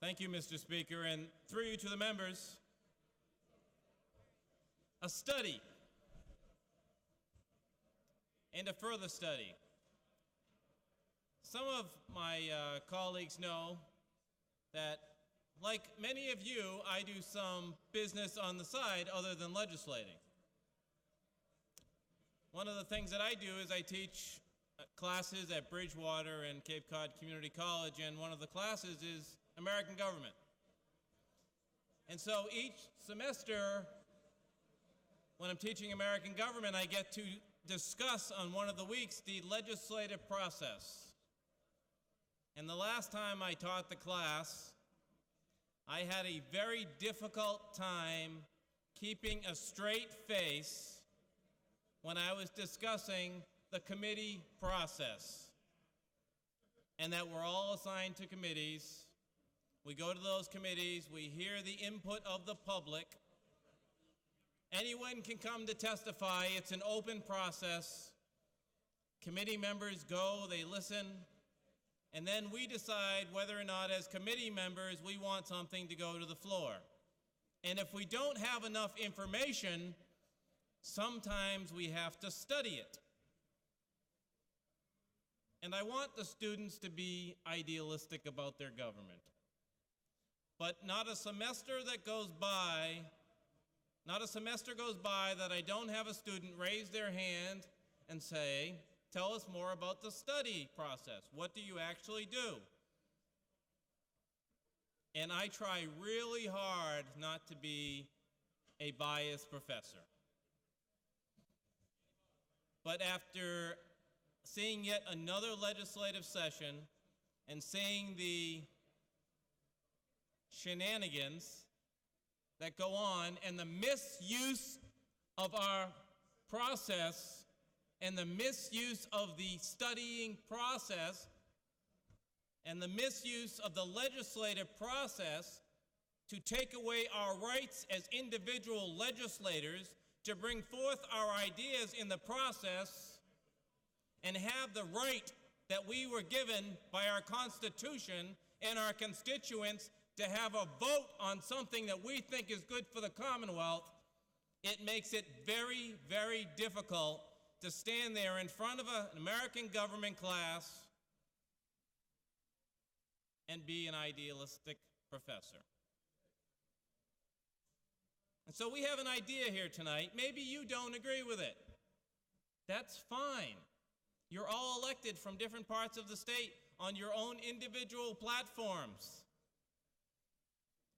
Thank you, Mr. Speaker, and through you to the members. A study and a further study. Some of my colleagues know that, like many of you, I do some business on the side other than legislating. One of the things that I do is I teach classes at Bridgewater and Cape Cod Community College, and one of the classes is American government. And so each semester, when I'm teaching American government, I get to discuss on one of the weeks the legislative process. And the last time I taught the class, I had a very difficult time keeping a straight face when I was discussing the committee process, and that we're all assigned to committees. We go to those committees, we hear the input of the public. Anyone can come to testify. It's an open process. Committee members go, they listen, and then we decide whether or not, as committee members, we want something to go to the floor. And if we don't have enough information, sometimes we have to study it. And I want the students to be idealistic about their government. But not a semester goes by that I don't have a student raise their hand and say, tell us more about the study process. What do you actually do? And I try really hard not to be a biased professor. But after seeing yet another legislative session and seeing the shenanigans that go on and the misuse of our process and the misuse of the studying process and the misuse of the legislative process to take away our rights as individual legislators to bring forth our ideas in the process and have the right that we were given by our Constitution and our constituents to have a vote on something that we think is good for the Commonwealth, it makes it very, very difficult to stand there in front of an American government class and be an idealistic professor. And so we have an idea here tonight. Maybe you don't agree with it. That's fine. You're all elected from different parts of the state on your own individual platforms.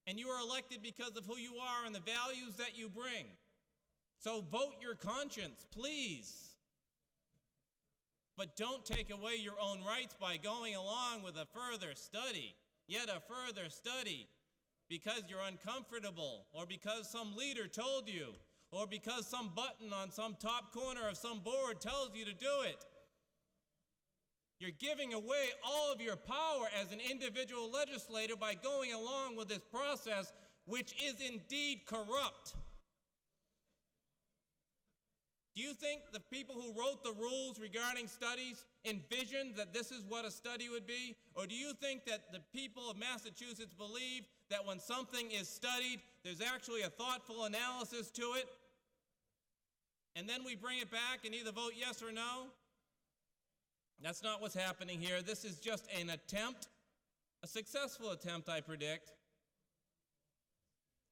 And you are elected because of who you are and the values that you bring. So vote your conscience, please. But don't take away your own rights by going along with a further study, yet a further study, because you're uncomfortable, or because some leader told you, or because some button on some top corner of some board tells you to do it. You're giving away all of your power as an individual legislator by going along with this process, which is indeed corrupt. Do you think the people who wrote the rules regarding studies envisioned that this is what a study would be? Or do you think that the people of Massachusetts believe that when something is studied, there's actually a thoughtful analysis to it? And then we bring it back and either vote yes or no? That's not what's happening here. This is just an attempt, a successful attempt, I predict,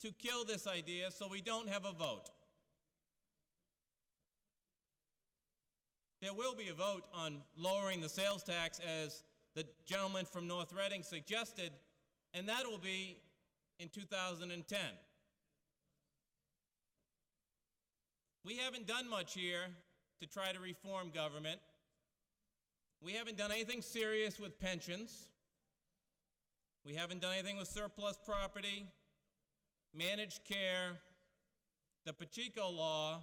to kill this idea so we don't have a vote. There will be a vote on lowering the sales tax, as the gentleman from North Reading suggested, and that will be in 2010. We haven't done much here to try to reform government. We haven't done anything serious with pensions. We haven't done anything with surplus property, managed care, the Pacheco law.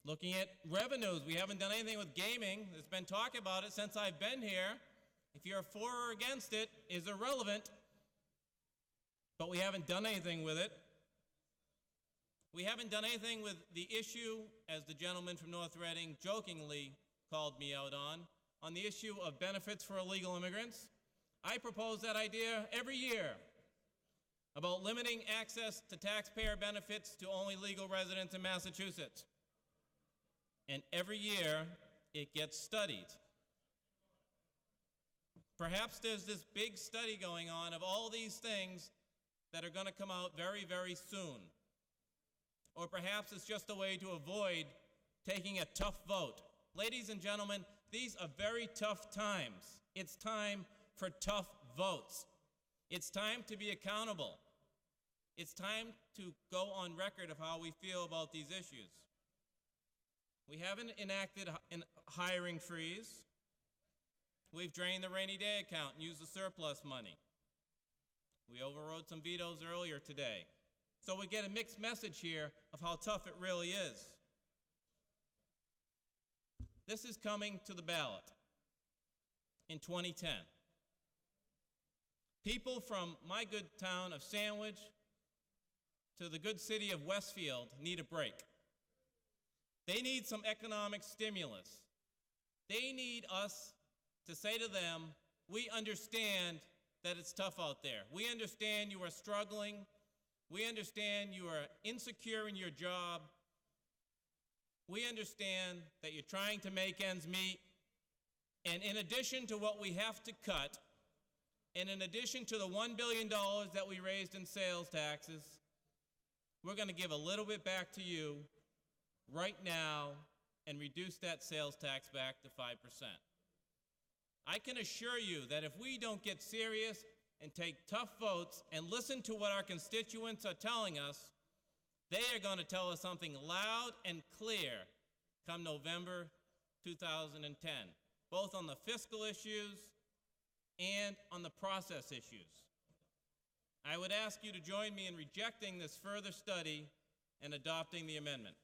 Looking at revenues, we haven't done anything with gaming. There's been talk about it since I've been here. If you're for or against it is irrelevant, but we haven't done anything with it. We haven't done anything with the issue, as the gentleman from North Reading jokingly called me out on the issue of benefits for illegal immigrants. I propose that idea every year about limiting access to taxpayer benefits to only legal residents in Massachusetts. And every year, it gets studied. Perhaps there's this big study going on of all these things that are going to come out very, very soon. Or perhaps it's just a way to avoid taking a tough vote. Ladies and gentlemen, these are very tough times. It's time for tough votes. It's time to be accountable. It's time to go on record of how we feel about these issues. We haven't enacted a hiring freeze. We've drained the rainy day account and used the surplus money. We overrode some vetoes earlier today. So we get a mixed message here of how tough it really is. This is coming to the ballot in 2010. People from my good town of Sandwich to the good city of Westfield need a break. They need some economic stimulus. They need us to say to them, we understand that it's tough out there. We understand you are struggling. We understand you are insecure in your job. We understand that you're trying to make ends meet. And in addition to what we have to cut, and in addition to the $1 billion that we raised in sales taxes, we're going to give a little bit back to you right now and reduce that sales tax back to 5%. I can assure you that if we don't get serious and take tough votes and listen to what our constituents are telling us, they are going to tell us something loud and clear come November 2010, both on the fiscal issues and on the process issues. I would ask you to join me in rejecting this further study and adopting the amendment.